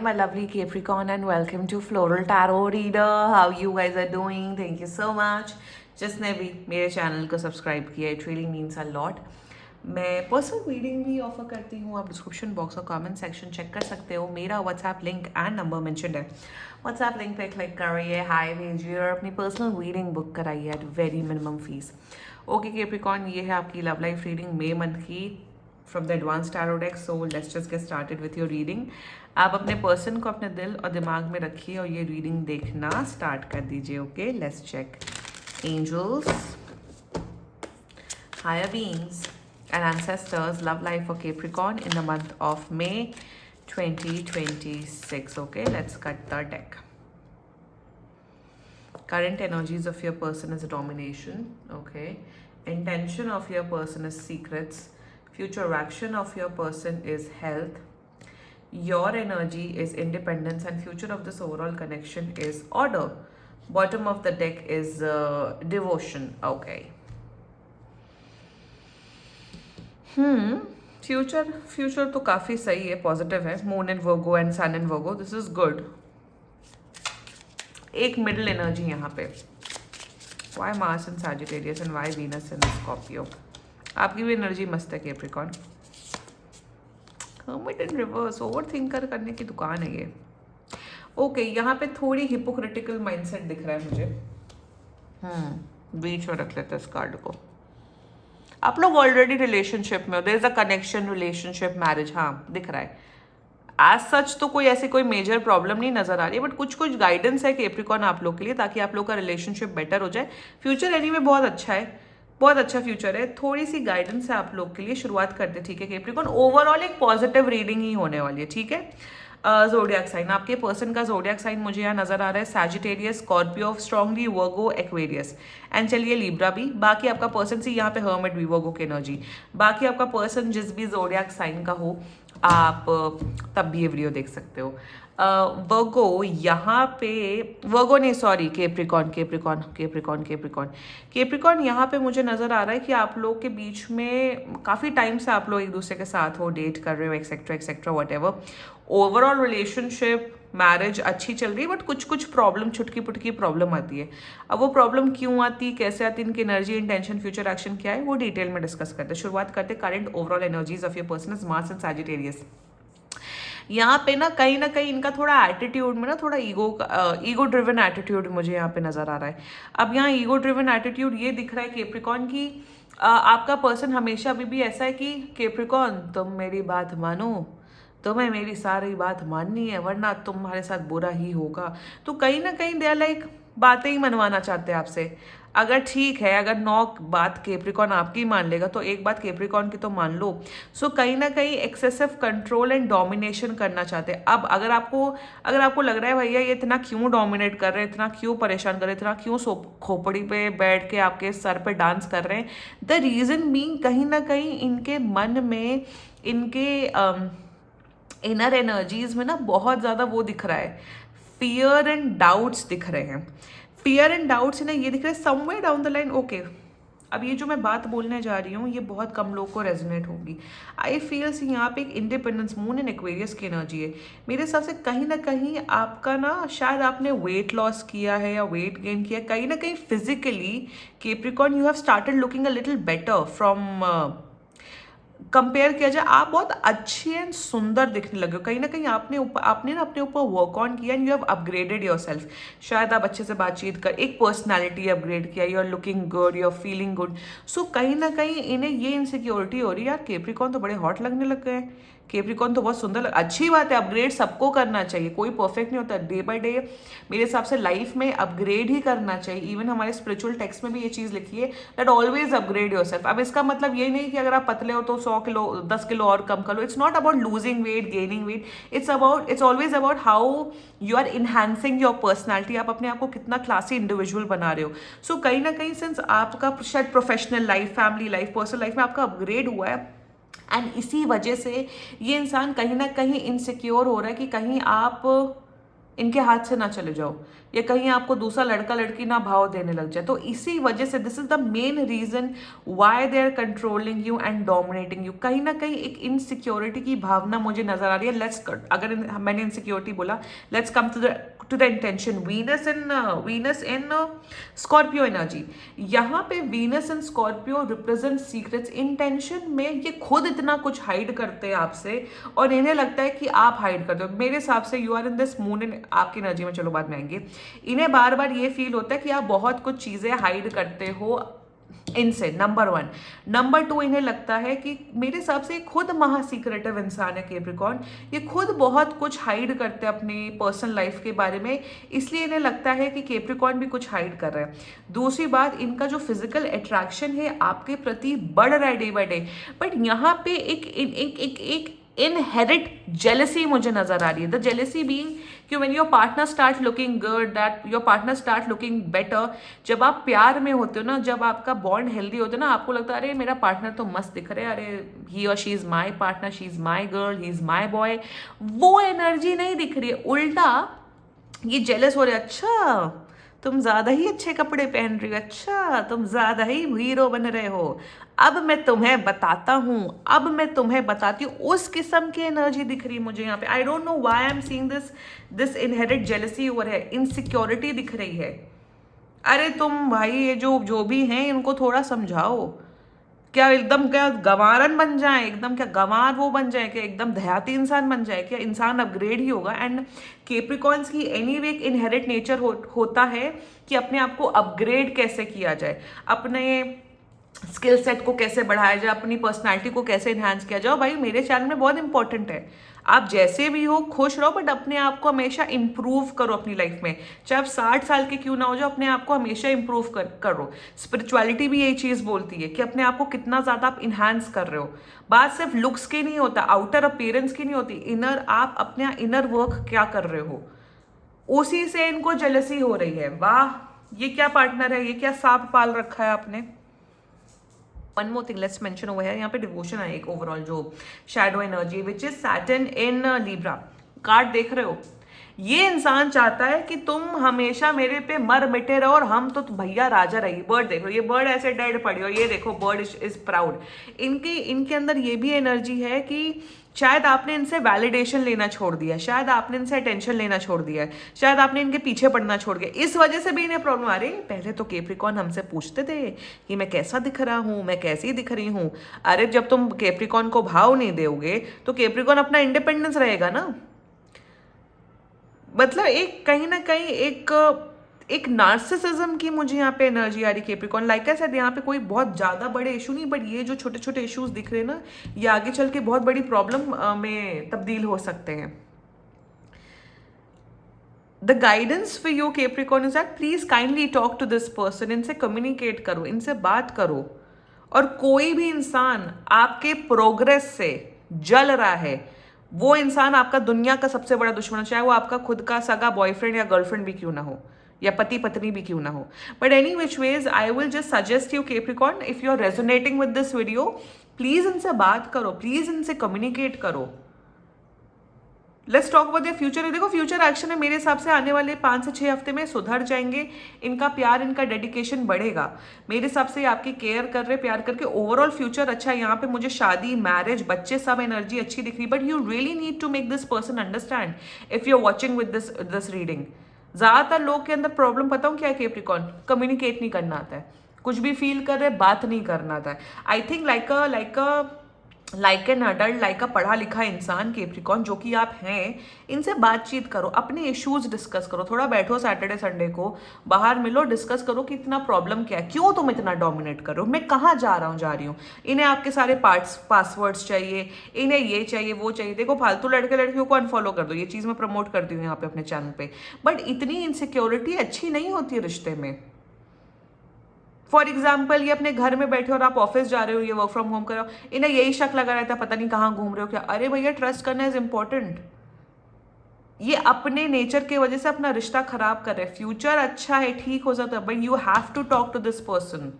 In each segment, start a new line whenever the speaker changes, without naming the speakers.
My lovely Capricorn, and welcome to Floral Tarot Reader. How you guys are doing? Thank you so much. जिसने भी मेरे channel को subscribe किया, it really means a lot. मैं personal reading भी offer करती हूँ. आप डिस्क्रिप्शन बॉक्स और कमेंट सेक्शन चेक कर सकते हो. मेरा WhatsApp link and number mention है. व्हाट्सएप लिंक पे क्लिक करिए, हाय भेजिए और अपनी पर्सनल रीडिंग बुक कराइए at very minimum fees. Okay Capricorn, ये है आपकी love life reading May month की from the advance tarot deck. So let's just get started with your reading. आप अपने पर्सन को अपने दिल और दिमाग में रखिए और ये रीडिंग देखना स्टार्ट कर दीजिए. Okay, let's check. Angels, higher beings and ancestors, love life for Capricorn in the month of May 2026. Okay, let's cut the deck. Current energies of your person is domination. Okay, intention of your person is secrets. Future action of your person is health. Your energy is independence, and future of this overall connection is order. Bottom of the deck is devotion. Okay. Future तो काफ़ी सही है, positive है. Moon in Virgo and sun in Virgo, this is good. एक middle energy यहाँ पे. Why Mars in Sagittarius and why Venus in Scorpio. आपकी भी एनर्जी मस्त है Capricorn. Hermit in reverse, over thinker करने की दुकान है ये. ओके, यहाँ पे थोड़ी हिपोक्रिटिकल माइंडसेट दिख रहा है मुझे. बीच में रख लेते हैं इस कार्ड को. आप लोग ऑलरेडी रिलेशनशिप में हो. There is a connection, relationship, marriage. हाँ, दिख रहा है. एज सच तो कोई ऐसी कोई मेजर प्रॉब्लम नहीं नजर आ रही है, बट कुछ कुछ गाइडेंस है कैप्रिकॉर्न आप लोग के लिए, ताकि आप लोग का रिलेशनशिप बेटर हो जाए. फ्यूचर एनीवे बहुत अच्छा है, बहुत अच्छा फ्यूचर है. थोड़ी सी गाइडेंस है आप लोग के लिए. शुरुआत करते, ठीक है कैप्रिकॉर्न. ओवरऑल एक पॉजिटिव रीडिंग ही होने वाली है, ठीक है. जोडियक साइन, आपके पर्सन का जोडियक साइन मुझे यहाँ नजर आ रहा है Sagittarius, Scorpio, strongly Virgo, Aquarius and चलिए लिब्रा भी. बाकी आपका पर्सन सी यहाँ पे हर्मिट भी वर्गो की एनर्जी. बाकी आपका पर्सन जिस भी जोडियक साइन का हो, आप तब भी ये वीडियो देख सकते हो. वर्गो यहाँ पे, वर्गो नहीं sorry, Capricorn Capricorn Capricorn Capricorn Capricorn यहाँ पे मुझे नज़र आ रहा है कि आप लोग के बीच में काफ़ी टाइम से आप लोग एक दूसरे के साथ हो, डेट कर रहे हो, etcetera etcetera what ever. Overall relationship, marriage अच्छी चल रही है, बट कुछ कुछ प्रॉब्लम, छुटकी पुटकी प्रॉब्लम आती है. अब वो प्रॉब्लम क्यों आती, कैसे आती, इनकी एनर्जी, इंटेंशन, फ्यूचर एक्शन क्या है, वो डिटेल में डिस्कस करते हैं. शुरुआत करते current overall energies of your person is Mars and Sagittarius. यहाँ पे ना कहीं इनका थोड़ा एटीट्यूड में ना थोड़ा ईगो ड्रिवन एटीट्यूड मुझे यहाँ पे नजर आ रहा है. अब यहाँ ईगो ड्रिवन एटीट्यूड ये दिख रहा है कैप्रिकॉर्न की. आपका पर्सन हमेशा अभी भी ऐसा है कि कैप्रिकॉर्न तुम मेरी बात मानो, तुम्हें मेरी सारी बात माननी है, वरना तुम्हारे साथ बुरा ही होगा. तो कहीं ना कहीं दे लाइक बातें ही मनवाना चाहते हैं आपसे. अगर ठीक है, अगर 9 बात कैप्रिकॉर्न आपकी मान लेगा तो एक बात कैप्रिकॉर्न की तो मान लो. सो कहीं ना कहीं एक्सेसिव कंट्रोल एंड डोमिनेशन करना चाहते हैं. अब अगर आपको लग रहा है भैया ये इतना क्यों डोमिनेट कर रहे हैं, इतना क्यों परेशान कर रहे हैं, इतना क्यों खोपड़ी पे बैठ के आपके सर पे डांस कर रहे हैं, द रीजन बीइंग कहीं ना कहीं इनके मन में, इनके इनर एनर्जीज में ना बहुत ज़्यादा वो दिख रहा है, फियर एंड डाउट्स दिख रहे हैं. फियर एंड डाउट्स ना ये दिख रहे हैं somewhere down the line. Okay, अब ये जो मैं बात बोलने जा रही हूँ ये बहुत कम लोग को रेजोनेट होगी. आई फील्स यहाँ पे एक इंडिपेंडेंस, मून एंड एक्वेरियस की एनर्जी है. मेरे हिसाब से कहीं ना कहीं आपका ना, शायद आपने वेट लॉस किया है या वेट गेन किया, कहीं ना कहीं physically Capricorn you have started looking a little better from, compare किया जाए आप बहुत अच्छी एंड सुंदर दिखने लगे हो. कहीं ना कहीं आपने ना अपने ऊपर वर्क ऑन किया and you have upgraded yourself. शायद आप अच्छे से बातचीत कर, एक पर्सनैलिटी अपग्रेड किया, you are looking good, you are feeling good. So कहीं ना कहीं इन्हें ये इनसिक्योरिटी हो रही है, यार कैप्रिकॉर्न तो बड़े हॉट लगने लग गए, कैप्रिकॉर्न तो बहुत सुंदर अच्छी बात है. अपग्रेड सबको करना चाहिए, कोई परफेक्ट नहीं होता. डे बाय डे मेरे हिसाब से लाइफ में अपग्रेड ही करना चाहिए. इवन हमारे स्पिरिचुअल टेक्स्ट में भी ये चीज़ लिखी है दैट ऑलवेज अपग्रेड योरसेल्फ. अब इसका मतलब ये नहीं कि अगर आप पतले हो तो 100 किलो 10 किलो और कम कर लो. It's not about losing weight, gaining weight. It's always about how you are enhancing your personality. आप अपने आप को कितना क्लासी इंडिविजुअल बना रहे हो. सो कहीं ना कहीं सिंस आपका शायद professional life, family life, personal life में आपका अपग्रेड हुआ है, एंड इसी वजह से ये इंसान कहीं ना कहीं इनसिक्योर हो रहा है कि कहीं आप इनके हाथ से ना चले जाओ, या कहीं आपको दूसरा लड़का लड़की ना भाव देने लग जाए। तो इसी वजह से this is the main reason why they are controlling you and dominating you. कहीं ना कहीं एक इनसिक्योरिटी की भावना मुझे नजर आ रही है। लेट्स अगर मैंने इनसिक्योरिटी बोला, let's come to the intention. Venus in Scorpio energy, यहाँ पे Venus in Scorpio represent secrets. Intention में ये खुद इतना कुछ हाइड करते हैं आपसे और इन्हें लगता है कि आप हाइड करते हो। मेरे हिसाब से you are in this moon in आपकी एनर्जी में, चलो बाद में आएंगे। इन्हें बार बार ये फील होता है कि आप बहुत कुछ चीजें हाइड करते हो इनसे, नंबर 1। नंबर 2, इन्हें लगता है कि मेरे हिसाब से खुद महा सीक्रेटिव इंसान है कैप्रिकॉर्न, ये खुद बहुत कुछ हाइड करते हैं अपनी पर्सनल लाइफ के बारे में, इसलिए इन्हें लगता है कि कैप्रिकॉर्न भी कुछ हाइड कर रहा है। दूसरी बात, इनका जो फिजिकल अट्रैक्शन है आपके प्रति बढ़ रहा है डे बाय डे, बट यहाँ पे एक इनहेरिट जेलसी मुझे नजर आ रही है। द जेलसी बीइंग कि when your partner start looking good, that your partner start looking better. जब आप प्यार में होते हो ना, जब आपका बॉन्ड हेल्दी होता है ना, आपको लगता है अरे मेरा पार्टनर तो मस्त दिख रहा है, अरे ही और she is my partner, she is my girl, he is my boy. वो एनर्जी नहीं दिख रही है, उल्टा ये जेलस हो रहे, अच्छा तुम ज्यादा ही अच्छे कपड़े पहन रही हो, अच्छा तुम ज्यादा ही हीरो बन रहे हो, अब मैं तुम्हें बताता हूं, अब मैं तुम्हें बताती हूँ। उस किस्म की एनर्जी दिख रही है मुझे यहाँ पे। I don't know why I am seeing this inherit jealousy over है, इनसिक्योरिटी दिख रही है। अरे तुम भाई ये जो भी हैं इनको थोड़ा समझाओ, क्या एकदम क्या गंवारन बन जाए, एकदम क्या गंवार वो बन जाए, क्या एकदम देहाती इंसान बन जाए, क्या इंसान अपग्रेड ही होगा। एंड केप्रिकॉन्स की एनीवे एक इनहेरिट नेचर होता है कि अपने आप को अपग्रेड कैसे किया जाए, अपने स्किल सेट को कैसे बढ़ाया जाए, अपनी पर्सनालिटी को कैसे इन्हांस किया जाए। भाई मेरे चैनल में बहुत इंपॉर्टेंट है, आप जैसे भी हो खुश रहो, बट अपने आप को हमेशा इंप्रूव करो अपनी लाइफ में, चाहे आप 60 साल के क्यों ना हो जाओ, अपने आप को हमेशा इंप्रूव करो। स्पिरिचुअलिटी भी यही चीज बोलती है कि अपने आप को कितना ज्यादा आप इन्हांस कर रहे हो। बात सिर्फ लुक्स की नहीं होता, आउटर अपीयरेंस की नहीं होती, इनर, आप अपने इनर वर्क क्या कर रहे हो, उसी से इनको जेलसी हो रही है। वाह ये क्या पार्टनर है, ये क्या सांप पाल रखा है आपने। One more thing let's mention over here, यहाँ पे डिवोशन है एक ओवरऑल जो shadow energy which is Saturn in Libra. Card देख रहे हो, ये इंसान चाहता है कि तुम हमेशा मेरे पे मर मिटे रहो और हम तो भैया राजा रही। बर्ड देखो, ये बर्ड ऐसे डेड पड़ी हो, ये देखो बर्ड इज प्राउड। इनके अंदर ये भी एनर्जी है कि शायद आपने इनसे वैलिडेशन लेना छोड़ दिया, शायद आपने इनसे अटेंशन लेना छोड़ दिया है, शायद आपने इनके पीछे पड़ना छोड़ दिया, इस वजह से भी इन्हें प्रॉब्लम आ रही है। पहले तो कैप्रिकॉन हमसे पूछते थे कि मैं कैसा दिख रहा हूँ, मैं कैसी दिख रही हूँ। अरे जब तुम कैप्रिकॉन को भाव नहीं दोगे तो कैप्रिकॉन अपना इंडिपेंडेंस रहेगा ना। मतलब एक कहीं ना कहीं एक नार्सिसिज्म की मुझे यहाँ पे एनर्जी आ रही है कैप्रिकॉन। लाइक आई सेड, यहाँ पे कोई बहुत ज़्यादा बड़े इशू नहीं, बट ये जो छोटे छोटे इश्यूज दिख रहे हैं ना, ये आगे चल के बहुत बड़ी प्रॉब्लम में तब्दील हो सकते हैं। The guidance for your Capricorn is that please kindly talk to this person. इनसे कम्युनिकेट करो, इनसे बात करो। और कोई भी इंसान आपके प्रोग्रेस से जल रहा है, वो इंसान आपका दुनिया का सबसे बड़ा दुश्मन, चाहे वो आपका खुद का सगा बॉयफ्रेंड या गर्लफ्रेंड भी क्यों ना हो, या पति पत्नी भी क्यों ना हो। But any which ways I will just suggest you Capricorn, if you are resonating with this video, please इनसे बात करो, प्लीज इनसे कम्युनिकेट करो। Let's talk about their future. देखो फ्यूचर एक्शन है, मेरे हिसाब से आने वाले 5 से 6 हफ्ते में सुधर जाएंगे, इनका प्यार, इनका डेडिकेशन बढ़ेगा। मेरे हिसाब से आपकी केयर कर रहे, प्यार करके ओवरऑल फ्यूचर अच्छा है। यहाँ पे मुझे शादी, मैरिज, बच्चे, सब एनर्जी अच्छी दिख रही, but you really need to make this person understand if you are watching with this reading. ज्यादातर लोग के अंदर प्रॉब्लम पता हूँ क्या है कैप्रिकॉन, कम्युनिकेट नहीं करना आता है, कुछ भी फील कर रहे बात नहीं करना आता है। I think like an adult, like अ पढ़ा लिखा इंसान कैप्रिकॉन जो कि आप हैं, इनसे बातचीत करो, अपने इश्यूज डिस्कस करो। थोड़ा बैठो सैटरडे संडे को, बाहर मिलो, डिस्कस करो कि इतना प्रॉब्लम क्या है, क्यों तुम इतना डोमिनेट कर रहे हो, मैं कहाँ जा रही हूँ। इन्हें आपके सारे पासवर्ड्स चाहिए, इन्हें ये चाहिए वो चाहिए। देखो फालतू लड़के लड़कियों को अनफॉलो कर दो, ये चीज़ मैं प्रमोट करती हूँ यहाँ पे अपने चैनल पे, बट इतनी इनसिक्योरिटी अच्छी नहीं होती है रिश्ते में। फॉर एग्जाम्पल, ये अपने घर में बैठे और आप ऑफिस जा रहे हो, ये वर्क फ्रॉम होम कर रहे हो, इन्हें यही शक लगा रहता है पता नहीं कहाँ घूम रहे हो क्या। अरे भैया ट्रस्ट करना इज इंपॉर्टेंट। ये अपने नेचर की वजह से अपना रिश्ता खराब कर रहे हैं। फ्यूचर अच्छा है, ठीक हो जाता है, but you have to talk to this person.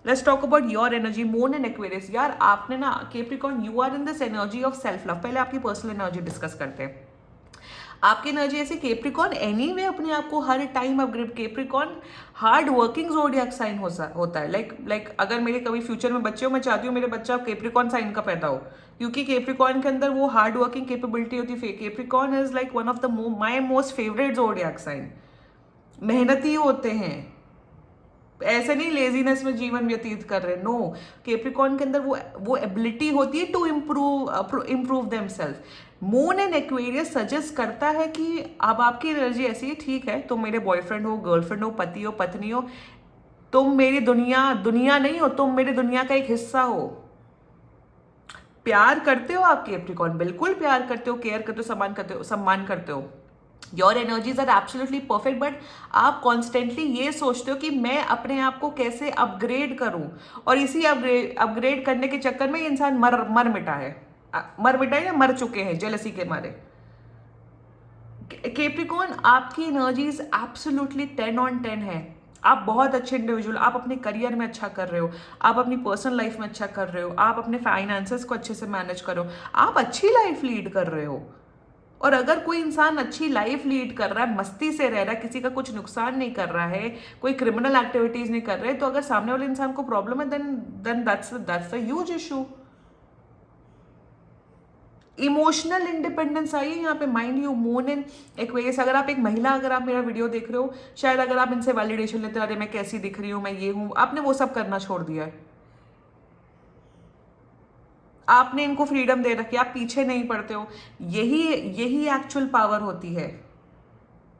Let's talk about your energy, moon and Aquarius. यार आपने ना Capricorn, you are in this energy of self love. पहले आपकी पर्सनल एनर्जी डिस्कस करते हैं। आपकी एनर्जी ऐसे कैप्रिकॉर्न एनीवे अपने आप को हर time upgrade, Capricorn hard working zodiac sign होता है। लाइक अगर मेरे कभी फ्यूचर में बच्चे हो, मैं चाहती हूँ मेरे बच्चा कैप्रिकॉर्न साइन का पैदा हो, क्योंकि कैप्रिकॉर्न के अंदर वो हार्ड वर्किंग कैपेबिलिटी होती है। Capricorn is like one of the my most favourite zodiac sign. मेहनती होते हैं, ऐसे नहीं लेजीनेस में जीवन व्यतीत कर रहे, नो। कैप्रिकॉर्न के अंदर वो एबिलिटी होती है to improve themselves. Moon and Aquarius suggest करता है कि अब आपकी एनर्जी ऐसी है, ठीक है, तुम मेरे बॉयफ्रेंड हो, गर्लफ्रेंड हो, पति हो, पत्नी हो, तुम मेरी दुनिया नहीं हो, तुम मेरी दुनिया का एक हिस्सा हो। प्यार करते हो आप कैप्रिकॉर्न, बिल्कुल प्यार करते हो, केयर करते हो, सम्मान करते हो। Your energies are absolutely perfect, but आप कॉन्स्टेंटली ये सोचते हो कि मैं अपने आप को कैसे अपग्रेड करूं, और इसी अपग्रेड करने के चक्कर में इंसान मर मिटा है या मर चुके हैं जेलसी के मारे। कैप्रिकॉर्न, आपकी एनर्जीज एब्सोल्युटली 10/10 है। आप बहुत अच्छे इंडिविजुअल, आप अपने करियर में अच्छा कर रहे हो, आप अपनी पर्सनल लाइफ में अच्छा कर रहे हो, आप अपने फाइनेंसेस को अच्छे से मैनेज कर रहे हो, आप अच्छी लाइफ लीड कर रहे हो। और अगर कोई इंसान अच्छी लाइफ लीड कर रहा है, मस्ती से रह रहा है, किसी का कुछ नुकसान नहीं कर रहा है, कोई क्रिमिनल एक्टिविटीज नहीं कर रहे, तो अगर सामने वाले इंसान को प्रॉब्लम है, then that's a huge issue. Emotional independence आई है यहाँ पे, mind you, moon in Aquarius. अगर आप एक महिला, अगर आप मेरा वीडियो देख रहे हो, शायद अगर आप इनसे वैलिडेशन लेते हो, अरे मैं कैसी दिख रही हूँ, मैं ये हूँ, आपने वो सब करना छोड़ दिया है। आपने इनको फ्रीडम दे रखी है, आप पीछे नहीं पड़ते हो। यही एक्चुअल पावर होती है।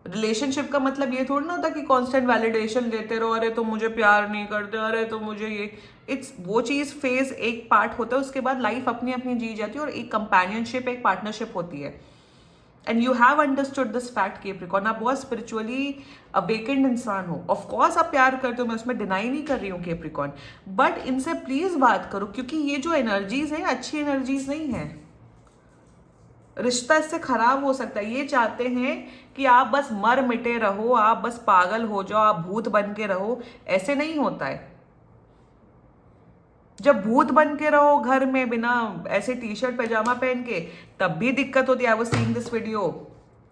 रिलेशनशिप का मतलब ये थोड़ी ना होता कि कांस्टेंट वैलिडेशन लेते रहो, अरे तुम मुझे प्यार नहीं करते, अरे तुम मुझे ये, इट्स वो चीज़ फेज एक पार्ट होता है, उसके बाद लाइफ अपनी अपनी जी जाती है, और एक कंपेनियनशिप, एक पार्टनरशिप होती है। And you have understood this fact Capricorn, आप बहुत स्पिरिचुअली अवेकेंड इंसान हो। ऑफ कोर्स आप प्यार करते हो, मैं उसमें डिनाई नहीं कर रही हूँ कैप्रिकॉर्न, बट इनसे प्लीज बात करो, क्योंकि ये जो एनर्जीज है अच्छी एनर्जीज नहीं है। रिश्ता इससे खराब हो सकता है। ये चाहते हैं कि आप बस मर मिटे रहो, आप बस पागल हो जाओ, आप भूत बन के रहो, ऐसे नहीं होता है। जब भूत बन के रहो घर में बिना ऐसे टी शर्ट पैजामा पहन के, तब भी दिक्कत होती है। I was seeing this video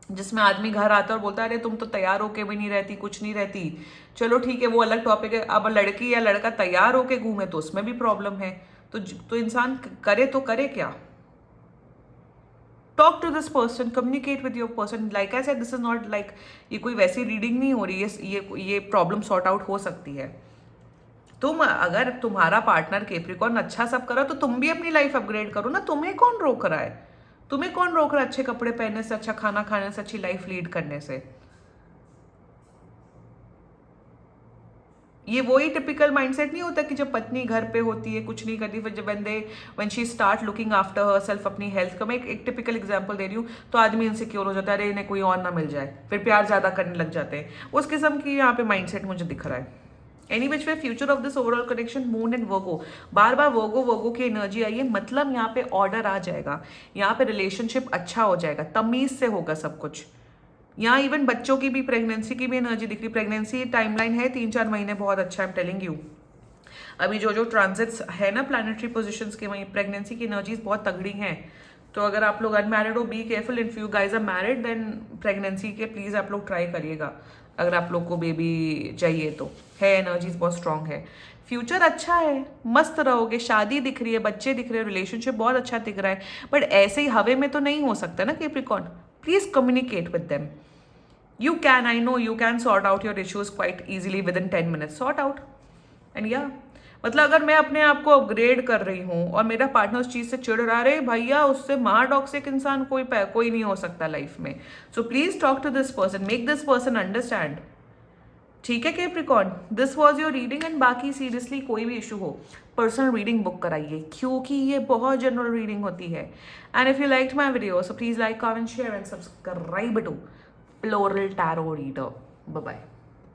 जिसमें आदमी घर आता है और बोलता है, अरे तुम तो तैयार होके भी नहीं रहती, कुछ नहीं रहती। चलो ठीक है, वो अलग टॉपिक है। अब लड़की या लड़का तैयार होके घूमे तो उसमें भी प्रॉब्लम है। तो इंसान करे तो करे क्या? Talk to this person, communicate with your person. Like I said, this is not like, ये कोई वैसी रीडिंग नहीं हो रही है, ये प्रॉब्लम सॉर्ट आउट हो सकती है। तुम, अगर तुम्हारा पार्टनर कैप्रिकॉर्न अच्छा सब करो, तो तुम भी अपनी लाइफ अपग्रेड करो ना। तुम्हें कौन रोक रहा है? तुम्हें कौन रोक रहा है अच्छे कपड़े पहनने से, अच्छा खाना खाने से, अच्छी लाइफ लीड करने से? ये वही टिपिकल माइंडसेट नहीं होता कि जब पत्नी घर पे होती है, कुछ नहीं करती, फिर जब when she start looking after herself, अपनी हेल्थ का, मैं एक टिपिकल एग्जांपल दे रही हूँ, तो आदमी इनसिक्योर हो जाता है, अरे इन्हें कोई और ना मिल जाए, फिर प्यार ज्यादा करने लग जाते हैं। उस किस्म की यहाँ पे माइंडसेट मुझे दिख रहा है। Any which way, future of this overall connection, moon and Virgo, बार बार वर्गो की एनर्जी आई है, मतलब यहाँ पे ऑर्डर आ जाएगा, यहाँ पे रिलेशनशिप अच्छा हो जाएगा, तमीज से होगा सब कुछ। यहाँ इवन बच्चों की भी, प्रेगनेंसी की भी एनर्जी दिख रही। प्रेगनेंसी टाइमलाइन है 3-4 महीने, बहुत अच्छा, आई एम टेलिंग यू। अभी जो ट्रांजिट्स है ना प्लानिटरी पोजीशंस के, वहीं प्रेगनेंसी की एनर्जीज बहुत तगड़ी हैं। तो अगर आप लोग अनमैरिड हो, be careful. If you guys are married, then pregnancy के प्लीज आप लोग ट्राई करिएगा, अगर आप लोग को बेबी चाहिए तो। है एनर्जीज बहुत स्ट्रांग है, फ्यूचर अच्छा है, मस्त रहोगे, शादी दिख रही है, बच्चे दिख रहे हैं, रिलेशनशिप बहुत अच्छा दिख रहा है। बट ऐसे ही हवे में तो नहीं हो सकता ना Capricorn. Please communicate with them. You can, I know you can sort out your issues quite easily within 10 minutes. Sort out. And yeah, मतलब अगर मैं अपने आप को अपग्रेड कर रही हूँ और मेरा पार्टनर उस चीज़ से चिढ़ रहा है, भैया उससे महाटॉक्सिक इंसान कोई नहीं हो सकता लाइफ में। So please talk to this person, make this person understand. ठीक है Capricorn, this was your reading. And बाकी सीरियसली कोई भी इशू हो, पर्सनल रीडिंग बुक कराइए, क्योंकि ये बहुत जनरल रीडिंग होती है। And if you like my video, so please like, comment, share and subscribe to Floral Tarot Reader. Bye bye.